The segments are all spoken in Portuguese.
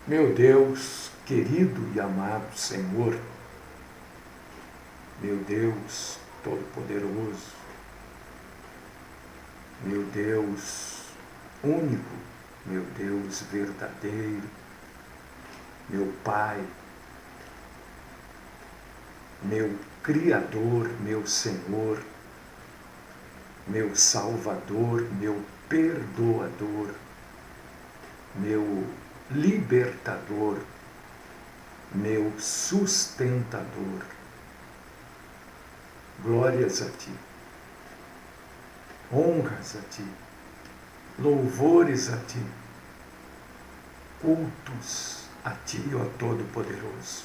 Meu Deus, querido e amado Senhor, meu Deus Todo-Poderoso, meu Deus único, meu Deus verdadeiro, meu Pai, meu Criador, meu Senhor, meu Salvador, meu Perdoador, meu Libertador, meu Sustentador. Glórias a Ti, honras a Ti, louvores a Ti, cultos a Ti, ó Todo-Poderoso.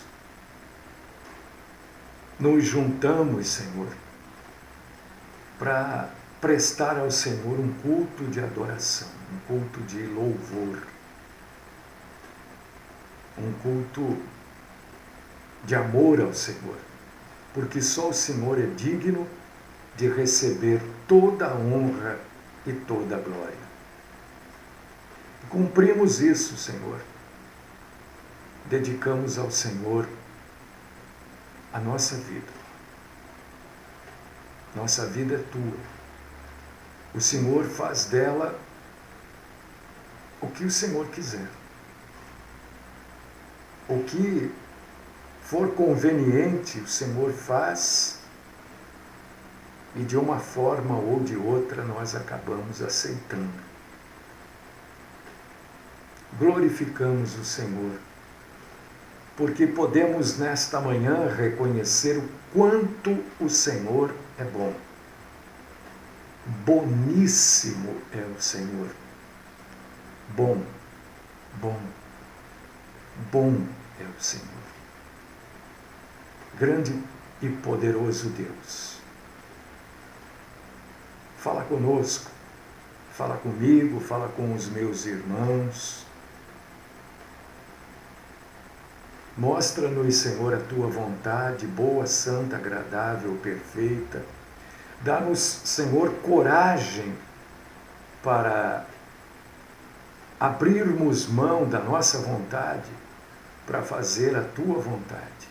Nos juntamos, Senhor, para prestar ao Senhor um culto de adoração, um culto de louvor, um culto de amor ao Senhor, porque só o Senhor é digno de receber toda a honra e toda a glória. Cumprimos isso, Senhor. Dedicamos ao Senhor a nossa vida. Nossa vida é Tua. O Senhor faz dela o que o Senhor quiser. O que for conveniente, o Senhor faz, e de uma forma ou de outra nós acabamos aceitando. Glorificamos o Senhor, porque podemos nesta manhã reconhecer o quanto o Senhor é bom. Boníssimo é o Senhor. Bom, bom, bom é o Senhor. Grande e poderoso Deus. Fala conosco, fala comigo, fala com os meus irmãos. Mostra-nos, Senhor, a Tua vontade, boa, santa, agradável, perfeita. Dá-nos, Senhor, coragem para abrirmos mão da nossa vontade para fazer a Tua vontade.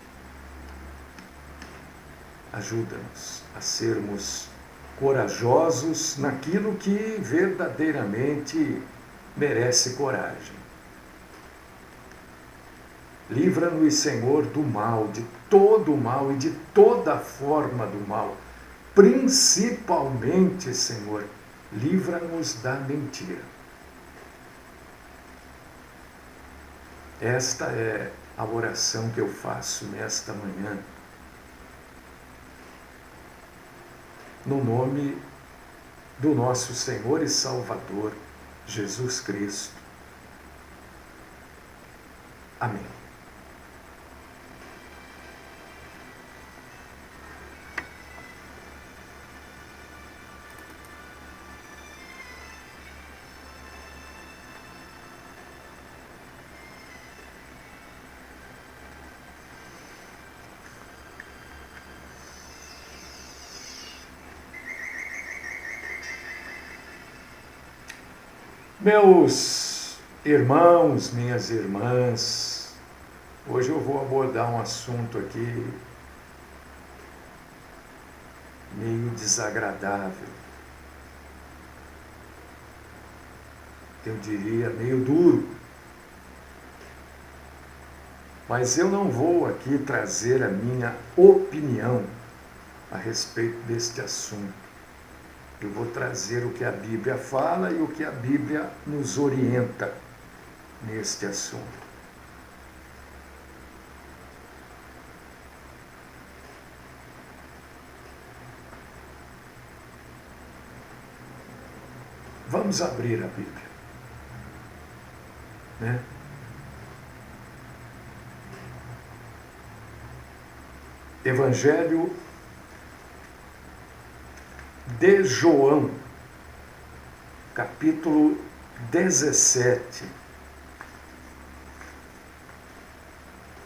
Ajuda-nos a sermos corajosos naquilo que verdadeiramente merece coragem. Livra-nos, Senhor, do mal, de todo o mal e de toda forma do mal. Principalmente, Senhor, livra-nos da mentira. Esta é a oração que eu faço nesta manhã. No nome do nosso Senhor e Salvador, Jesus Cristo. Amém. Meus irmãos, minhas irmãs, hoje eu vou abordar um assunto aqui meio desagradável. Eu diria meio duro. Mas eu não vou aqui trazer a minha opinião a respeito deste assunto. Eu vou trazer o que a Bíblia fala e o que a Bíblia nos orienta neste assunto. Vamos abrir a Bíblia, né? Evangelho de João, capítulo 17.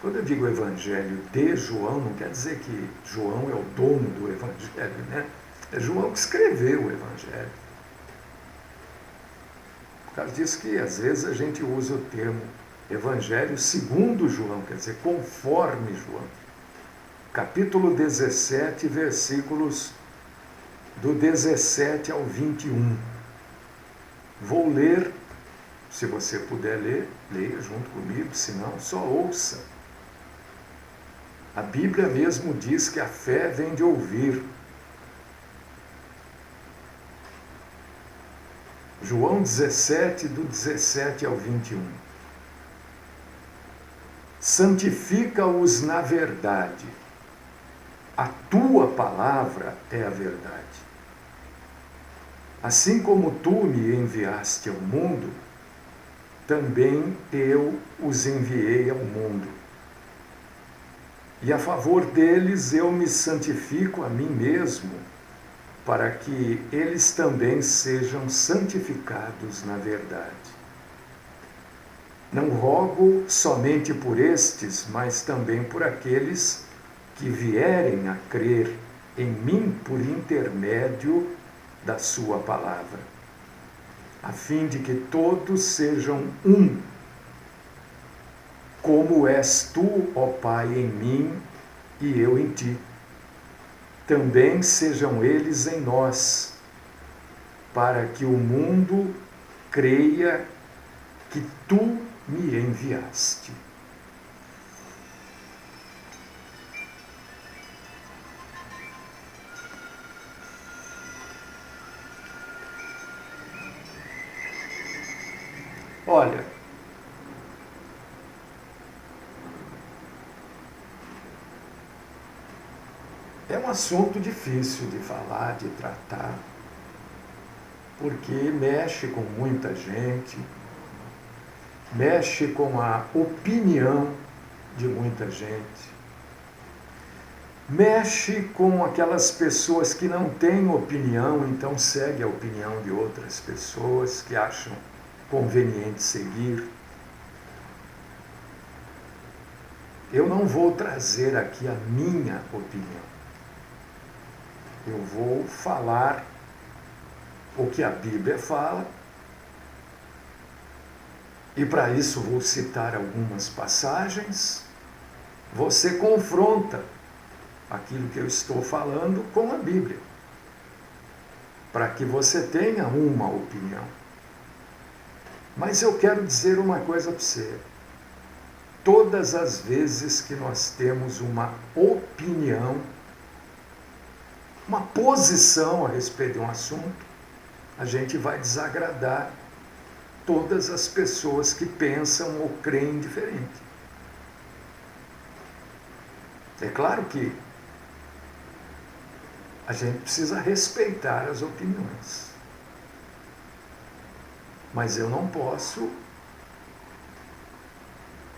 Quando eu digo Evangelho de João, não quer dizer que João é o dono do Evangelho, né? É João que escreveu o Evangelho. Por causa disso que às vezes a gente usa o termo Evangelho segundo João, quer dizer, conforme João. Capítulo 17, versículos do 17 ao 21. Vou ler, se você puder ler, leia junto comigo, se não, só ouça. A Bíblia mesmo diz que a fé vem de ouvir. João 17, do 17 ao 21. Santifica-os na verdade. A tua palavra é a verdade. Assim como tu me enviaste ao mundo, também eu os enviei ao mundo. E a favor deles eu me santifico a mim mesmo, para que eles também sejam santificados na verdade. Não rogo somente por estes, mas também por aqueles que vierem a crer em mim por intermédio da sua palavra, a fim de que todos sejam um, como és tu, ó Pai, em mim e eu em ti. Também sejam eles em nós, para que o mundo creia que tu me enviaste. Olha, é um assunto difícil de falar, de tratar, porque mexe com muita gente, mexe com a opinião de muita gente, mexe com aquelas pessoas que não têm opinião, então segue a opinião de outras pessoas que acham conveniente seguir. Eu não vou trazer aqui a minha opinião. Eu vou falar o que a Bíblia fala, e para isso vou citar algumas passagens. Você confronta aquilo que eu estou falando com a Bíblia, para que você tenha uma opinião. Mas eu quero dizer uma coisa para você. Todas as vezes que nós temos uma opinião, uma posição a respeito de um assunto, a gente vai desagradar todas as pessoas que pensam ou creem diferente. É claro que a gente precisa respeitar as opiniões. Mas eu não posso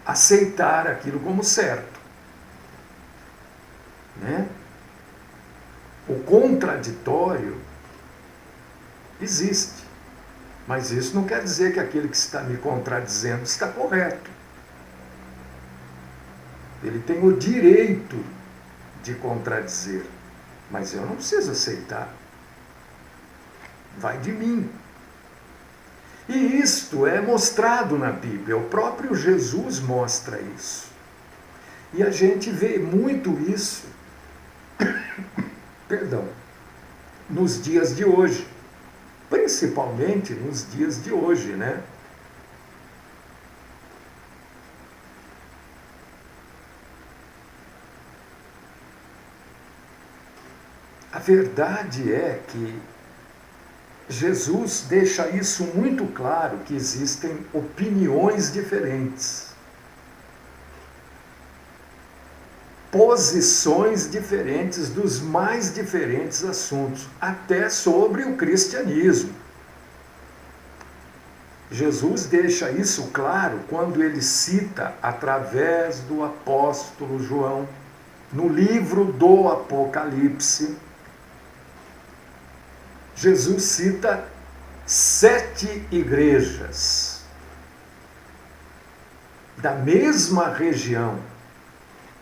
aceitar aquilo como certo, né? O contraditório existe, mas isso não quer dizer que aquele que está me contradizendo está correto. Ele tem o direito de contradizer, mas eu não preciso aceitar. Vai de mim. E isto é mostrado na Bíblia, o próprio Jesus mostra isso. E a gente vê muito isso, nos dias de hoje, principalmente nos dias de hoje, né? A verdade é que Jesus deixa isso muito claro, que existem opiniões diferentes, posições diferentes dos mais diferentes assuntos, até sobre o cristianismo. Jesus deixa isso claro quando ele cita, através do apóstolo João, no livro do Apocalipse, Jesus cita 7 igrejas da mesma região,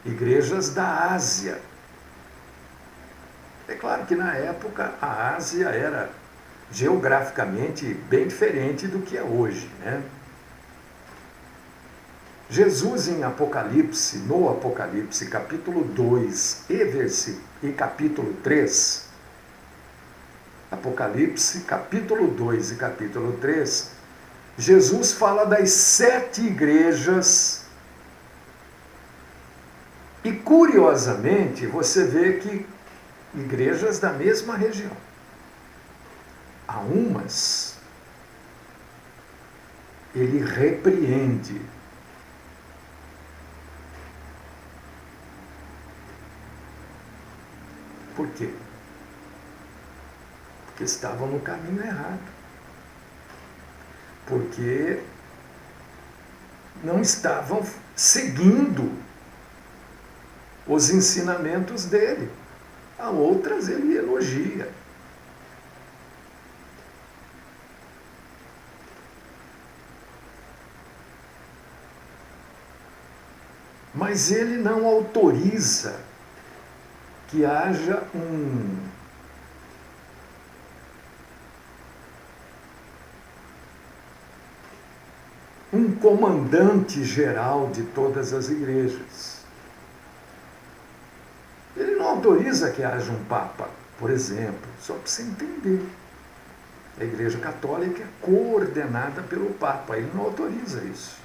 igrejas da Ásia. É claro que na época a Ásia era geograficamente bem diferente do que é hoje, né? Jesus no Apocalipse, capítulo 2 e capítulo 3, Apocalipse, capítulo 2 e capítulo 3, Jesus fala das 7 igrejas e, curiosamente, você vê que igrejas da mesma região. Há umas, ele repreende. Por quê? Porque estavam no caminho errado. Porque não estavam seguindo os ensinamentos dele. A outras ele elogia. Mas ele não autoriza que haja um comandante geral de todas as igrejas. Ele não autoriza que haja um papa, por exemplo, só para você entender. A Igreja Católica é coordenada pelo papa, ele não autoriza isso.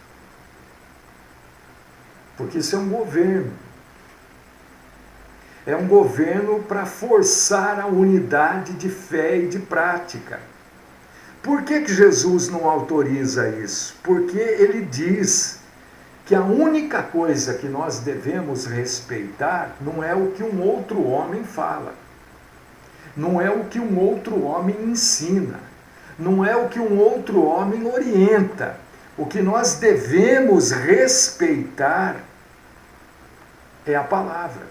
Porque isso é um governo. É um governo para forçar a unidade de fé e de prática. Por que Jesus não autoriza isso? Porque ele diz que a única coisa que nós devemos respeitar não é o que um outro homem fala, não é o que um outro homem ensina, não é o que um outro homem orienta. O que nós devemos respeitar é a palavra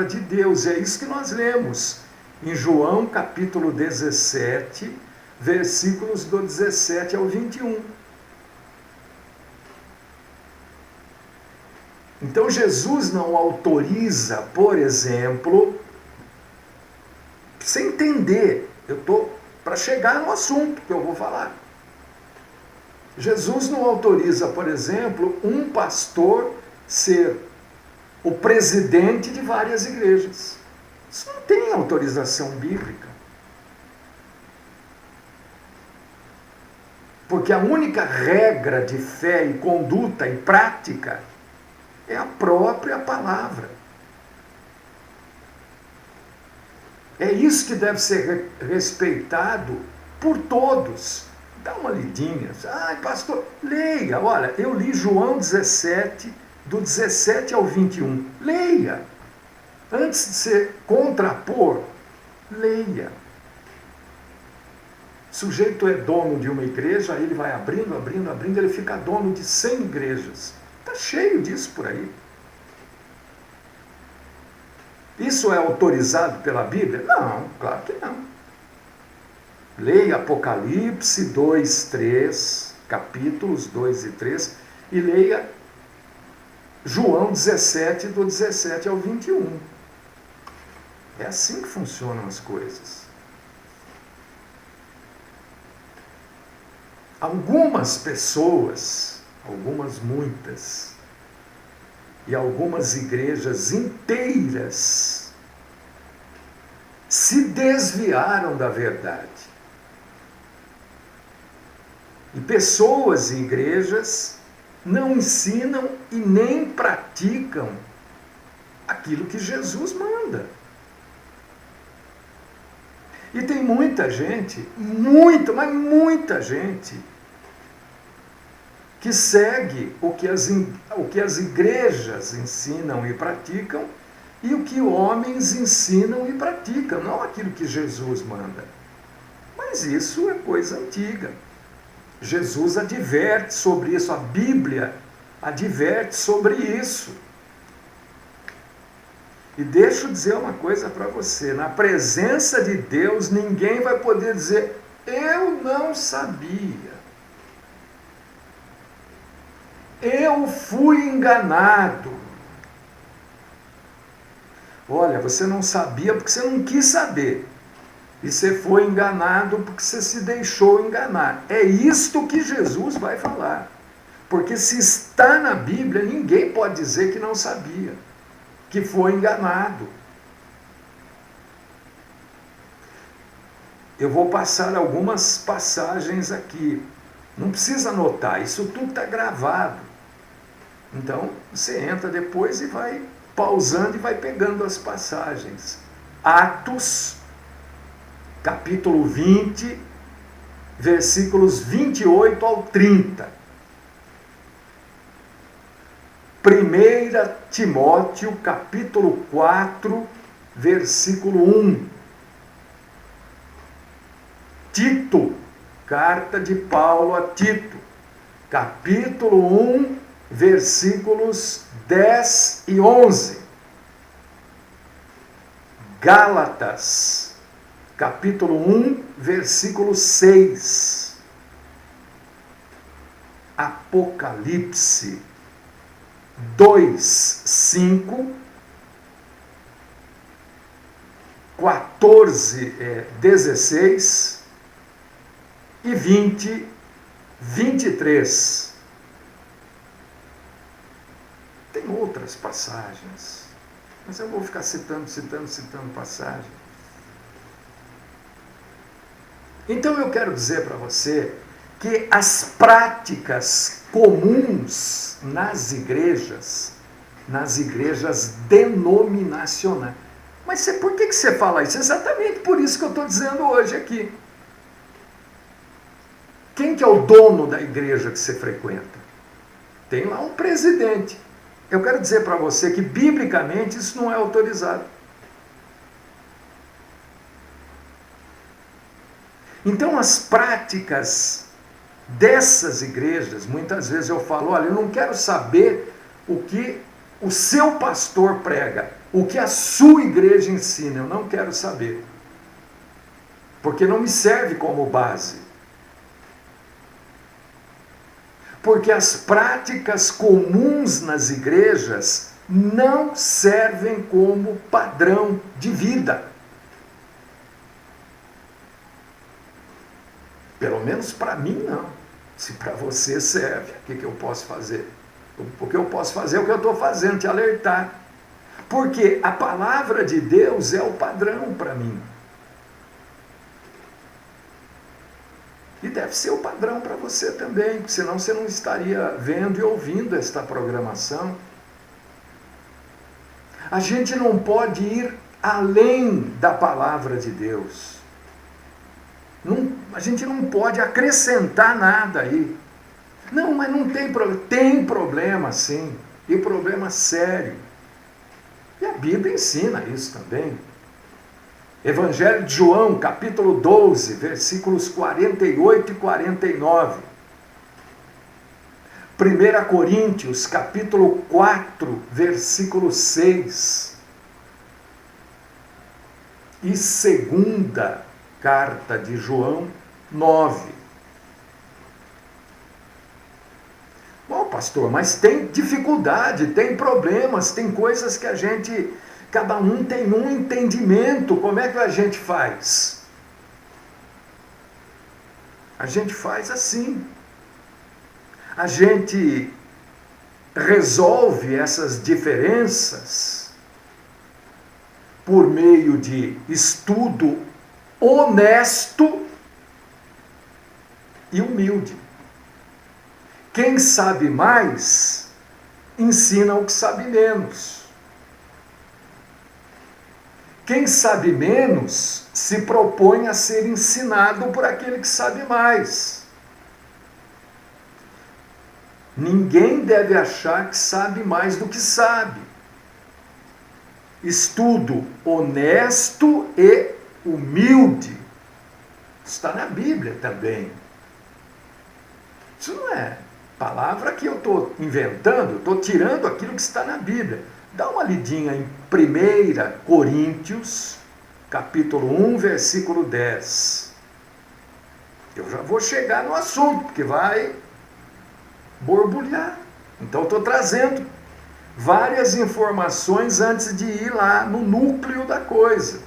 de Deus. É isso que nós lemos em João capítulo 17, versículos do 17 ao 21. Então Jesus não autoriza, por exemplo, para você entender, eu estou para chegar no assunto que eu vou falar. Jesus não autoriza, por exemplo, um pastor ser o presidente de várias igrejas. Isso não tem autorização bíblica. Porque a única regra de fé e conduta e prática é a própria palavra. É isso que deve ser respeitado por todos. Dá uma lidinha. Ai, pastor, leia. Olha, eu li João 17, do 17 ao 21. Leia. Antes de se contrapor, leia. O sujeito é dono de uma igreja, aí ele vai abrindo, ele fica dono de 100 igrejas. Está cheio disso por aí. Isso é autorizado pela Bíblia? Não, claro que não. Leia Apocalipse 2, 3, capítulos 2 e 3, e leia João 17, do 17 ao 21. É assim que funcionam as coisas. Algumas pessoas, muitas, e algumas igrejas inteiras se desviaram da verdade. E pessoas e igrejas não ensinam e nem praticam aquilo que Jesus manda. E tem muita gente, mas muita gente, que segue o que as igrejas ensinam e praticam e o que homens ensinam e praticam, não aquilo que Jesus manda. Mas isso é coisa antiga. Jesus adverte sobre isso, a Bíblia adverte sobre isso. E deixa eu dizer uma coisa para você, na presença de Deus ninguém vai poder dizer, eu não sabia. Eu fui enganado. Olha, você não sabia porque você não quis saber. E você foi enganado porque você se deixou enganar. É isto que Jesus vai falar. Porque se está na Bíblia, ninguém pode dizer que não sabia, que foi enganado. Eu vou passar algumas passagens aqui. Não precisa anotar, isso tudo está gravado. Então, você entra depois e vai pausando e vai pegando as passagens. Atos, capítulo 20, versículos 28 ao 30. 1 Timóteo, capítulo 4, versículo 1. Tito, carta de Paulo a Tito, capítulo 1, versículos 10 e 11. Gálatas, capítulo 1, versículo 6. Apocalipse 2, 5. 14, 16 e 20, 23. Tem outras passagens, mas eu vou ficar citando passagem. Então eu quero dizer para você que as práticas comuns nas igrejas denominacionais. Mas por que você fala isso? Exatamente por isso que eu estou dizendo hoje aqui. Quem que é o dono da igreja que você frequenta? Tem lá um presidente. Eu quero dizer para você que, biblicamente, isso não é autorizado. Então, as práticas dessas igrejas, muitas vezes eu falo, olha, eu não quero saber o que o seu pastor prega, o que a sua igreja ensina, eu não quero saber. Porque não me serve como base. Porque as práticas comuns nas igrejas não servem como padrão de vida. Pelo menos para mim não. Se para você serve, o que eu posso fazer? O que eu posso fazer é o que eu estou fazendo, te alertar. Porque a palavra de Deus é o padrão para mim. E deve ser o padrão para você também, senão você não estaria vendo e ouvindo esta programação. A gente não pode ir além da palavra de Deus. A gente não pode acrescentar nada aí. Não, mas não tem problema. Tem problema sim, e problema sério. E a Bíblia ensina isso também. Evangelho de João, capítulo 12, versículos 48 e 49. 1 Coríntios, capítulo 4, versículo 6. E segunda carta de João, 9. Bom, pastor, mas tem dificuldade, tem problemas, tem coisas que a gente... Cada um tem um entendimento. Como é que a gente faz? A gente faz assim. A gente resolve essas diferenças por meio de estudo honesto e humilde. Quem sabe mais, ensina o que sabe menos. Quem sabe menos se propõe a ser ensinado por aquele que sabe mais. Ninguém deve achar que sabe mais do que sabe. Estudo honesto e humilde está na Bíblia também. Isso não é palavra que eu estou inventando, estou tirando aquilo que está na Bíblia. Dá uma lidinha em 1 Coríntios, capítulo 1, versículo 10. Eu já vou chegar no assunto, porque vai borbulhar. Então eu estou trazendo várias informações antes de ir lá no núcleo da coisa.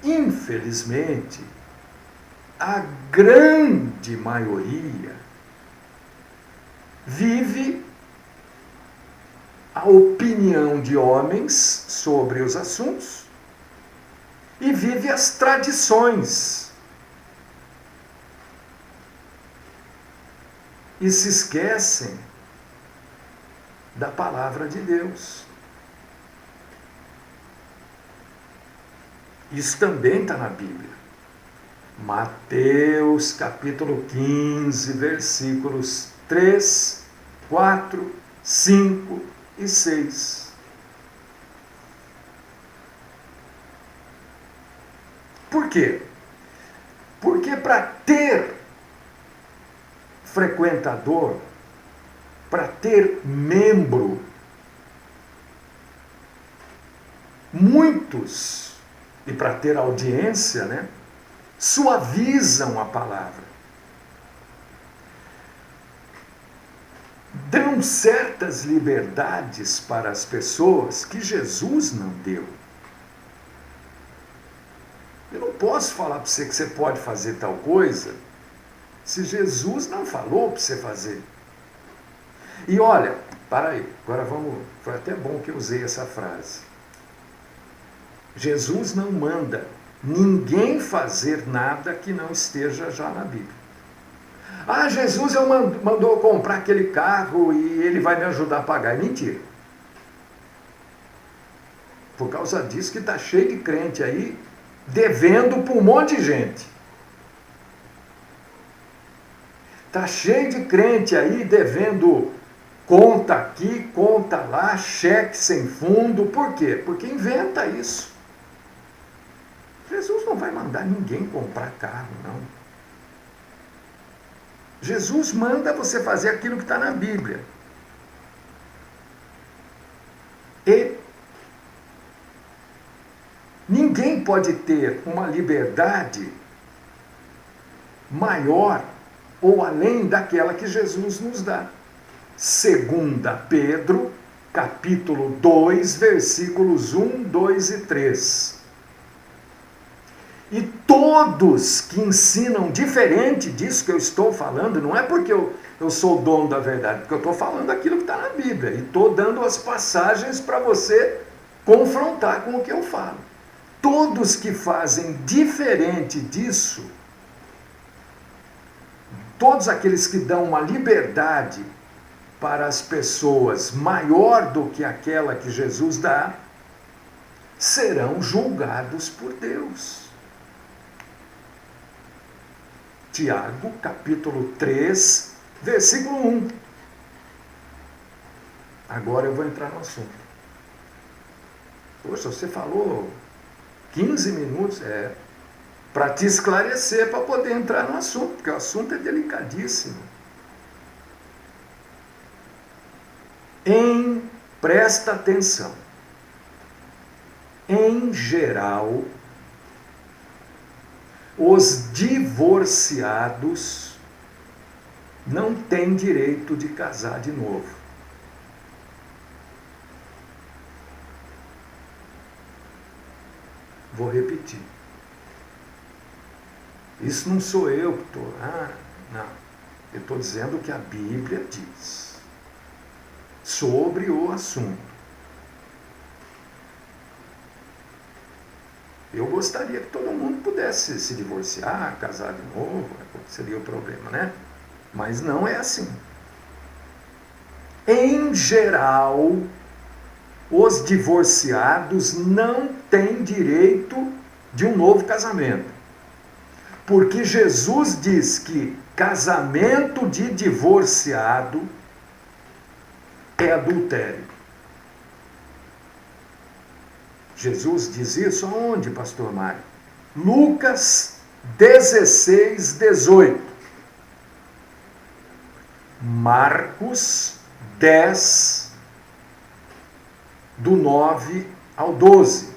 Infelizmente, a grande maioria vive a opinião de homens sobre os assuntos e vive as tradições. E se esquecem da palavra de Deus. Isso também está na Bíblia. Mateus capítulo 15, versículos 3, 4, 5 e 6. Por quê? Porque para ter frequentador, para ter membro, muitos, e para ter audiência, né, suavizam a palavra. Dão certas liberdades para as pessoas que Jesus não deu. Eu não posso falar para você que você pode fazer tal coisa se Jesus não falou para você fazer. E olha, para aí, agora vamos, foi até bom que eu usei essa frase. Jesus não manda ninguém fazer nada que não esteja já na Bíblia. Ah, Jesus mandou comprar aquele carro e ele vai me ajudar a pagar. É mentira. Por causa disso que está cheio de crente aí, devendo para um monte de gente. Está cheio de crente aí, devendo conta aqui, conta lá, cheque sem fundo. Por quê? Porque inventa isso. Jesus não vai mandar ninguém comprar carro, não. Jesus manda você fazer aquilo que está na Bíblia. E ninguém pode ter uma liberdade maior ou além daquela que Jesus nos dá. 2 Pedro, capítulo 2, versículos 1, 2 e 3. E todos que ensinam diferente disso que eu estou falando, não é porque eu sou o dono da verdade, porque eu estou falando aquilo que está na Bíblia, e estou dando as passagens para você confrontar com o que eu falo. Todos que fazem diferente disso, todos aqueles que dão uma liberdade para as pessoas maior do que aquela que Jesus dá, serão julgados por Deus. Tiago, capítulo 3, versículo 1. Agora eu vou entrar no assunto. Poxa, você falou 15 minutos, para te esclarecer, para poder entrar no assunto, porque o assunto é delicadíssimo. Presta atenção. Em geral, os divorciados não têm direito de casar de novo. Vou repetir. Isso não sou eu que estou... não. Eu estou dizendo o que a Bíblia diz sobre o assunto. Eu gostaria que todo mundo pudesse se divorciar, casar de novo, seria o problema, né? Mas não é assim. Em geral, os divorciados não têm direito de um novo casamento. Porque Jesus diz que casamento de divorciado é adultério. Jesus diz isso aonde, pastor Mário? Lucas 16, 18. Marcos 10, do 9 ao 12.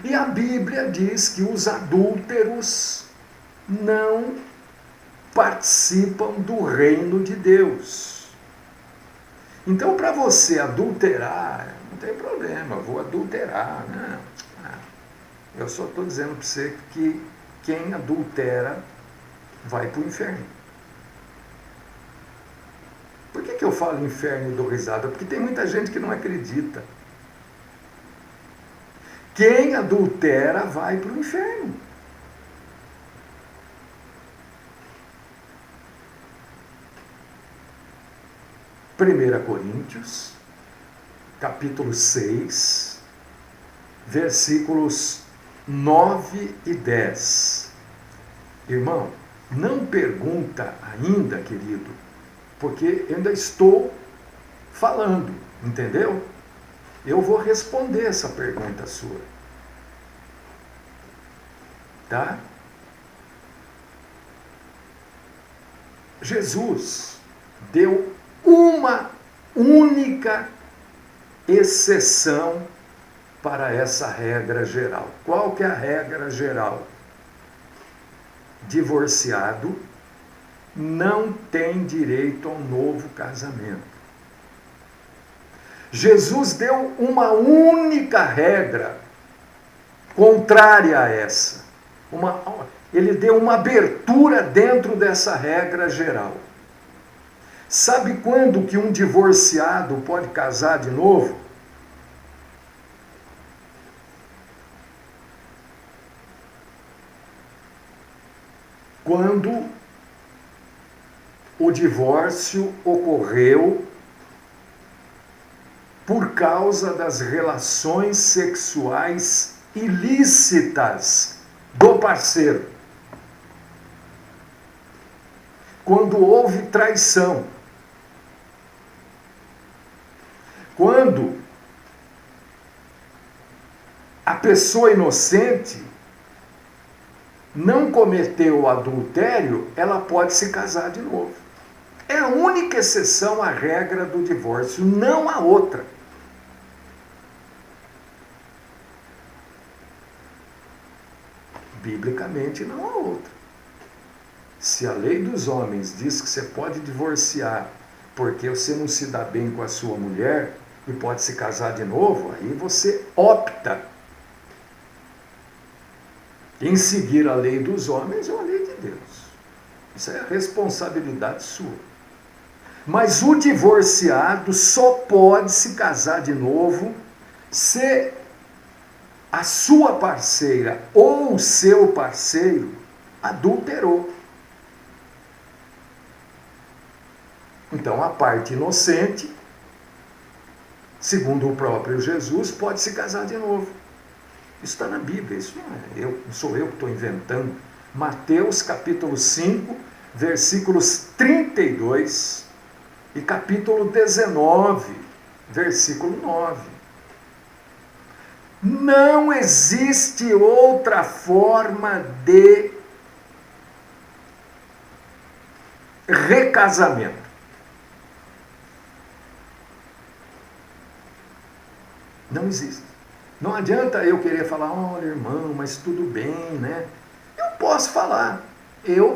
E a Bíblia diz que os adúlteros não participam do reino de Deus. Então, para você adulterar, não tem problema, eu vou adulterar. Não. Eu só estou dizendo para você que quem adultera vai para o inferno. que eu falo inferno e dou risada? Porque tem muita gente que não acredita. Quem adultera vai para o inferno. Primeira Coríntios, capítulo 6, versículos 9 e 10. Irmão, não pergunta ainda, querido, porque eu ainda estou falando, entendeu? Eu vou responder essa pergunta sua. Tá? Jesus deu uma única exceção para essa regra geral. Qual que é a regra geral? Divorciado não tem direito a um novo casamento. Jesus deu uma única regra contrária a essa. Ele deu uma abertura dentro dessa regra geral. Sabe quando que um divorciado pode casar de novo? Quando o divórcio ocorreu por causa das relações sexuais ilícitas do parceiro. Quando houve traição. Quando a pessoa inocente não cometeu o adultério, ela pode se casar de novo. É a única exceção à regra do divórcio, não há outra. Biblicamente não há outra. Se a lei dos homens diz que você pode divorciar porque você não se dá bem com a sua mulher e pode se casar de novo, aí você opta em seguir a lei dos homens ou a lei de Deus. Isso é responsabilidade sua. Mas o divorciado só pode se casar de novo se a sua parceira ou o seu parceiro adulterou. Então a parte inocente, segundo o próprio Jesus, pode se casar de novo. Isso está na Bíblia, isso não sou eu que estou inventando. Mateus capítulo 5, versículos 32 e capítulo 19, versículo 9. Não existe outra forma de recasamento. Não existe. Não adianta eu querer falar, olha irmão, mas tudo bem, né? Eu posso falar. Eu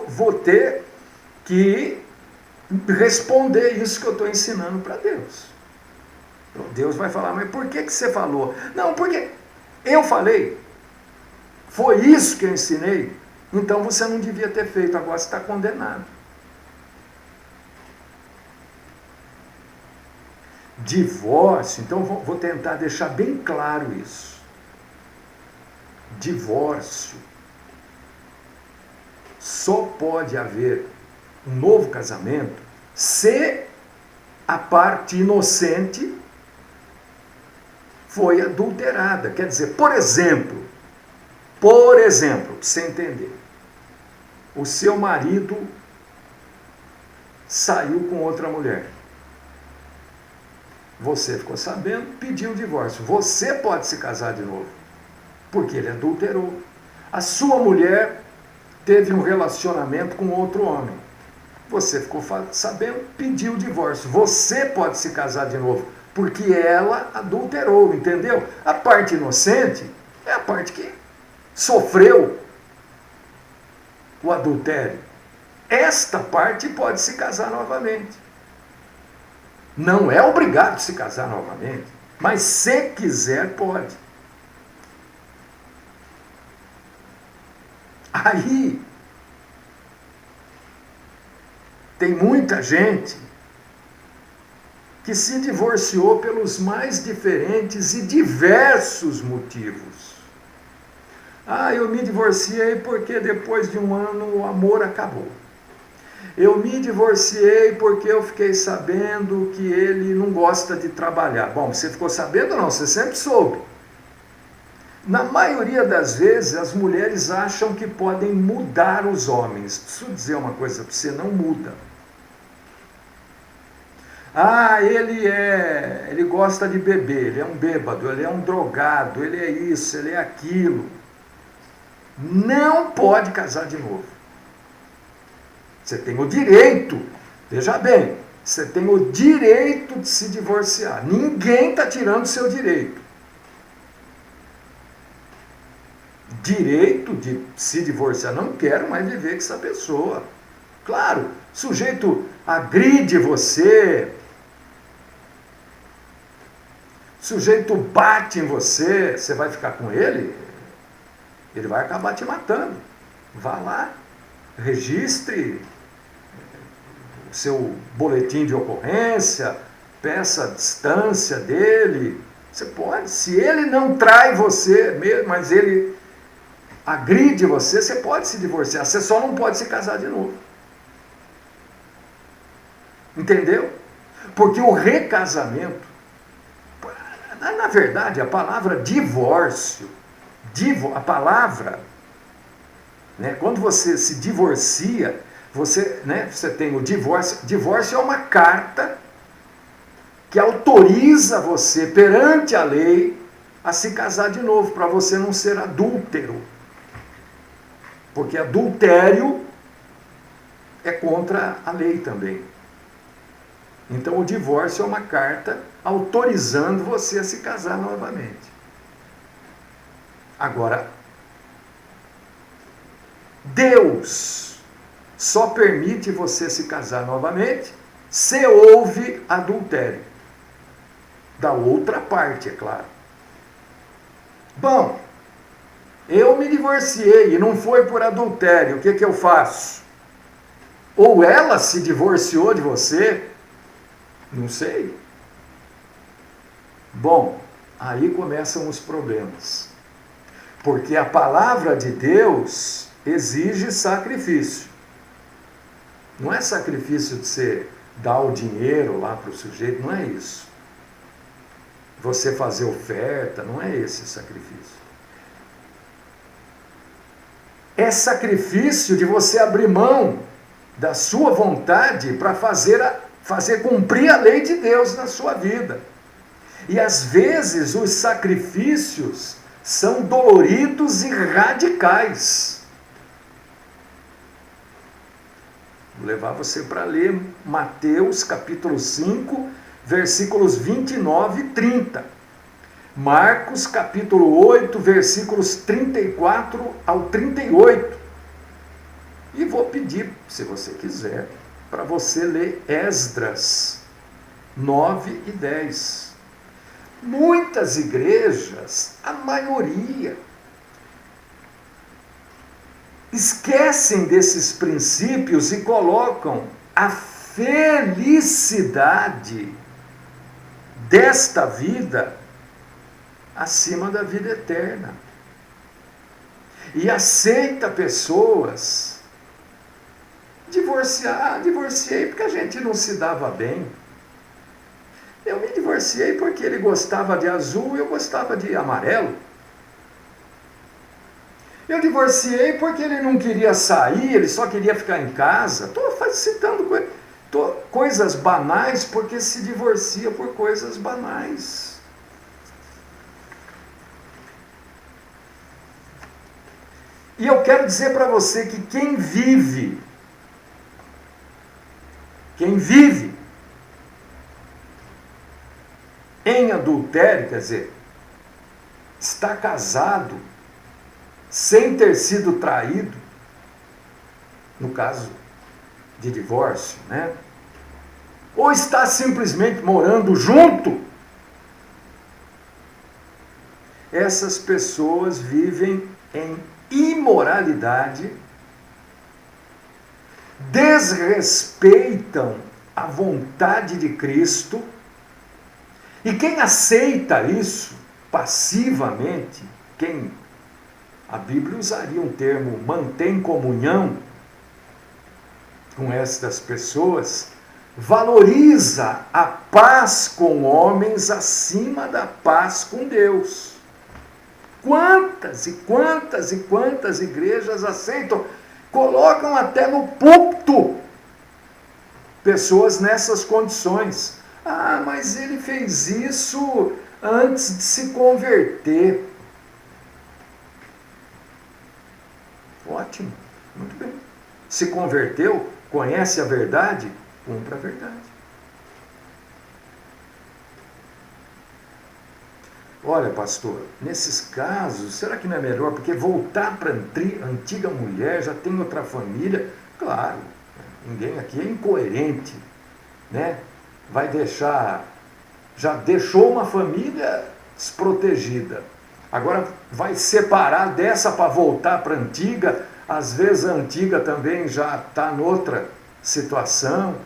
vou ter que responder isso que eu estou ensinando para Deus. Então, Deus vai falar, mas por que você falou? Não, porque eu falei. Foi isso que eu ensinei. Então você não devia ter feito, agora você está condenado. Divórcio, então vou tentar deixar bem claro isso. Divórcio. Só pode haver um novo casamento se a parte inocente foi adulterada. Quer dizer, por exemplo, para você entender, o seu marido saiu com outra mulher. Você ficou sabendo, pediu o divórcio. Você pode se casar de novo, porque ele adulterou. A sua mulher teve um relacionamento com outro homem. Você ficou sabendo, pediu o divórcio. Você pode se casar de novo, porque ela adulterou, entendeu? A parte inocente é a parte que sofreu o adultério. Esta parte pode se casar novamente. Não é obrigado a se casar novamente, mas se quiser, pode. Aí, tem muita gente que se divorciou pelos mais diferentes e diversos motivos. Ah, eu me divorciei porque depois de um ano o amor acabou. Eu me divorciei porque eu fiquei sabendo que ele não gosta de trabalhar. Bom, você ficou sabendo ou não? Você sempre soube. Na maioria das vezes, as mulheres acham que podem mudar os homens. Preciso dizer uma coisa para você, não muda. Ah, ele gosta de beber, ele é um bêbado, ele é um drogado, ele é isso, ele é aquilo. Não pode casar de novo. Você tem o direito, veja bem, você tem o direito de se divorciar. Ninguém está tirando o seu direito. Direito de se divorciar, não quero mais viver com essa pessoa. Claro, o sujeito agride você, o sujeito bate em você, você vai ficar com ele? Ele vai acabar te matando. Vá lá, registre o seu boletim de ocorrência, peça a distância dele. Você pode, se ele não trai você, mas ele agride você, você pode se divorciar, você só não pode se casar de novo. Entendeu? Porque o recasamento, na verdade, a palavra divórcio, a palavra, né, quando você se divorcia, você tem o divórcio. Divórcio é uma carta que autoriza você perante a lei a se casar de novo, para você não ser adúltero. Porque adultério é contra a lei também. Então o divórcio é uma carta autorizando você a se casar novamente. Agora, Deus só permite você se casar novamente se houve adultério. Da outra parte, é claro. Bom, eu me divorciei e não foi por adultério, o que eu faço? Ou ela se divorciou de você? Não sei. Bom, aí começam os problemas. Porque a palavra de Deus exige sacrifício. Não é sacrifício de você dar o dinheiro lá para o sujeito, não é isso. Você fazer oferta, não é esse o sacrifício. É sacrifício de você abrir mão da sua vontade para fazer cumprir a lei de Deus na sua vida. E às vezes os sacrifícios são doloridos e radicais. Vou levar você para ler Mateus capítulo 5, versículos 29 e 30. Marcos capítulo 8, versículos 34 ao 38. E vou pedir, se você quiser, para você ler Esdras 9 e 10. Muitas igrejas, a maioria, esquecem desses princípios e colocam a felicidade desta vida acima da vida eterna. E aceita pessoas divorciei porque a gente não se dava bem. Eu me divorciei porque ele gostava de azul e eu gostava de amarelo. Eu divorciei porque ele não queria sair, ele só queria ficar em casa. Estou citando coisas banais porque se divorcia por coisas banais. E eu quero dizer para você que quem vive em adultério, quer dizer, está casado sem ter sido traído, no caso de divórcio, né? Ou está simplesmente morando junto, essas pessoas vivem em imoralidade, desrespeitam a vontade de Cristo E quem aceita isso passivamente, a Bíblia usaria um termo, mantém comunhão com estas pessoas, valoriza a paz com homens acima da paz com Deus. Quantas e quantas e quantas igrejas aceitam, colocam até no púlpito pessoas nessas condições. Ah, mas ele fez isso antes de se converter. Ótimo, muito bem. Se converteu, conhece a verdade, cumpra a verdade. Olha, pastor, nesses casos, será que não é melhor? Porque voltar para a antiga mulher, já tem outra família. Claro, ninguém aqui é incoerente, né? Vai deixar, já deixou uma família desprotegida. Agora vai separar dessa para voltar para a antiga. Às vezes a antiga também já está noutra situação.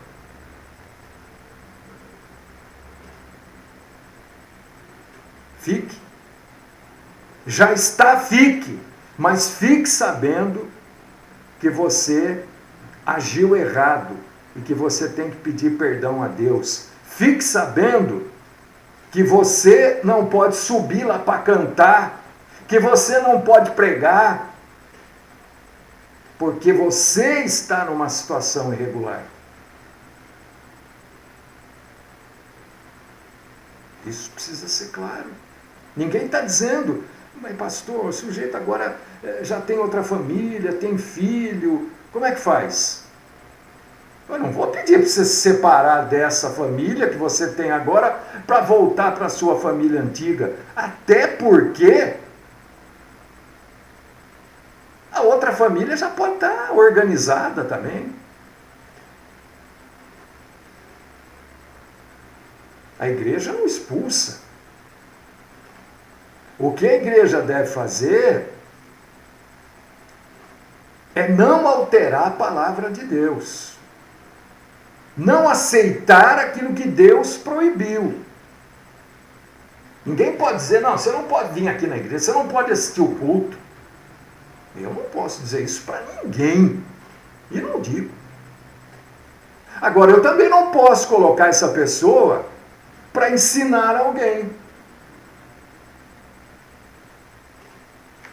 Fique. Já está, fique. Mas fique sabendo que você agiu errado e que você tem que pedir perdão a Deus. Fique sabendo que você não pode subir lá para cantar, que você não pode pregar, porque você está numa situação irregular. Isso precisa ser claro. Ninguém está dizendo, mas pastor, o sujeito agora já tem outra família, tem filho, como é que faz? Eu não vou pedir para você se separar dessa família que você tem agora para voltar para a sua família antiga. Até porque a outra família já pode estar organizada também. A igreja não expulsa. O que a igreja deve fazer é não alterar a palavra de Deus. Não aceitar aquilo que Deus proibiu. Ninguém pode dizer, não, você não pode vir aqui na igreja, você não pode assistir o culto. Eu não posso dizer isso para ninguém. E não digo. Agora, eu também não posso colocar essa pessoa para ensinar alguém.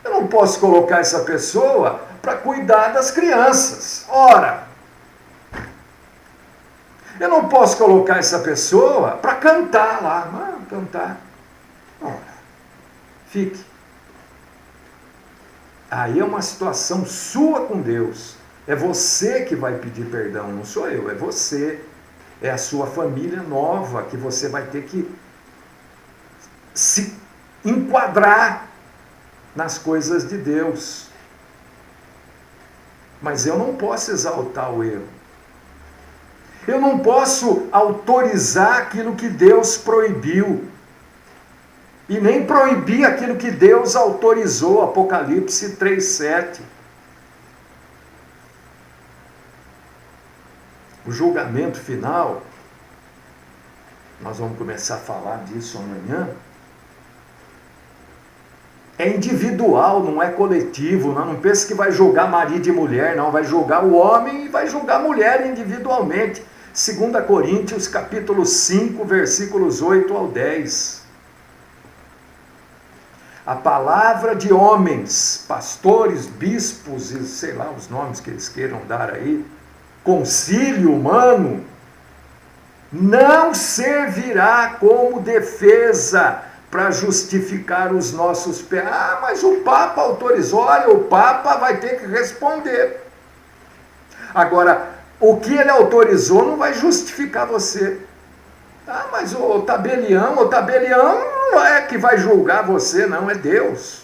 Eu não posso colocar essa pessoa para cuidar das crianças. Ora, eu não posso colocar essa pessoa para cantar lá. Cantar. Ora, fique. Aí é uma situação sua com Deus. É você que vai pedir perdão, não sou eu, é você. É a sua família nova que você vai ter que se enquadrar nas coisas de Deus. Mas eu não posso exaltar o erro. Eu não posso autorizar aquilo que Deus proibiu. E nem proibir aquilo que Deus autorizou, Apocalipse 3:7. O julgamento final, nós vamos começar a falar disso amanhã, é individual, não é coletivo. Não pense que vai julgar marido e mulher, não. Vai julgar o homem e vai julgar a mulher individualmente. 2 Coríntios, capítulo 5, versículos 8 ao 10. A palavra de homens, pastores, bispos e sei lá os nomes que eles queiram dar aí, concílio humano, não servirá como defesa para justificar os nossos pecados. Ah, mas o Papa autorizou, olha, o Papa vai ter que responder. Agora, o que ele autorizou não vai justificar você. Ah, mas o tabelião não é que vai julgar você, não, é Deus.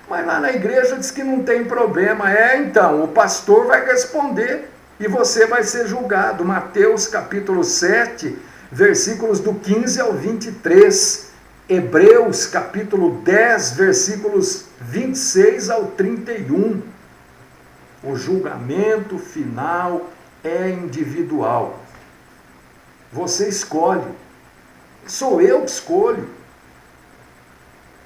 Mas lá na igreja diz que não tem problema. Então, o pastor vai responder e você vai ser julgado. Mateus capítulo 7, versículos do 15 ao 23. Hebreus capítulo 10, versículos 26 ao 31. O julgamento final é individual. Você escolhe Sou eu que escolho.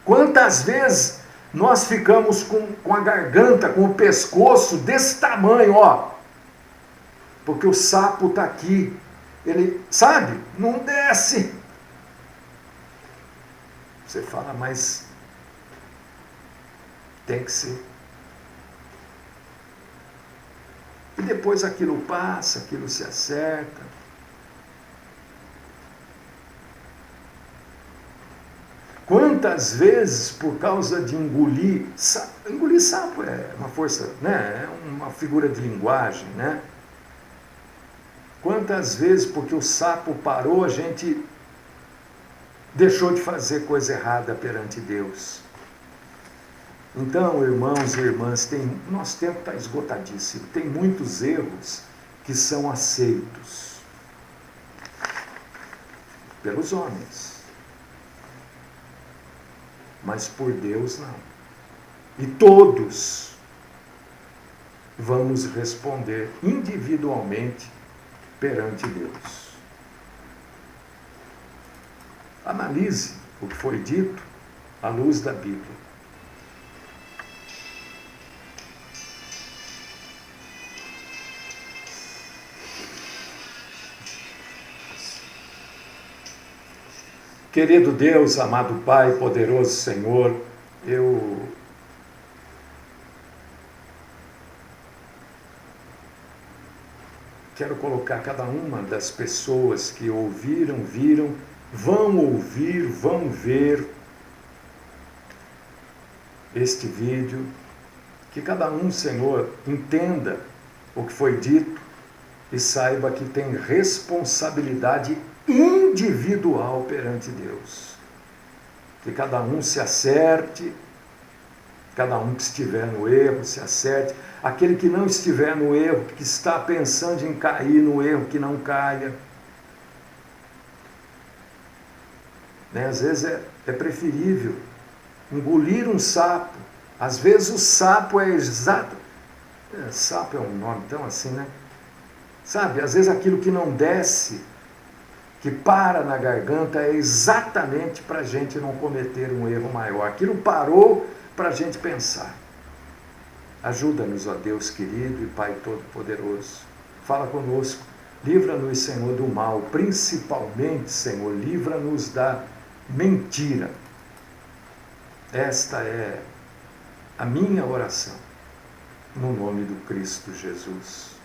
Quantas vezes nós ficamos com a garganta, com o pescoço desse tamanho, ó. Porque o sapo está aqui. Ele, sabe, não desce. Você fala, mas tem que ser. E depois aquilo passa, aquilo se acerta. Quantas vezes, por causa de engolir sapo é uma força, né? É uma figura de linguagem, né? Quantas vezes, porque o sapo parou, a gente deixou de fazer coisa errada perante Deus. Então, irmãos e irmãs, nosso tempo está esgotadíssimo. Tem muitos erros que são aceitos pelos homens, mas por Deus não. E todos vamos responder individualmente perante Deus. Analise o que foi dito à luz da Bíblia. Querido Deus, amado Pai, poderoso Senhor, eu quero colocar cada uma das pessoas que ouviram, viram, vão ouvir, vão ver este vídeo, que cada um, Senhor, entenda o que foi dito e saiba que tem responsabilidade individual perante Deus. Que cada um se acerte, cada um que estiver no erro se acerte, aquele que não estiver no erro, que está pensando em cair no erro, que não caia. Né? Às vezes é preferível engolir um sapo. Às vezes o sapo é exato. Sapo é um nome tão assim, né? Sabe, às vezes aquilo que não desce, que para na garganta, é exatamente para a gente não cometer um erro maior. Aquilo parou para a gente pensar. Ajuda-nos, ó Deus querido e Pai Todo-Poderoso. Fala conosco. Livra-nos, Senhor, do mal. Principalmente, Senhor, livra-nos da mentira. Esta é a minha oração. No nome do Cristo Jesus.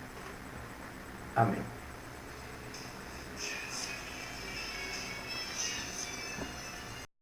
Amém.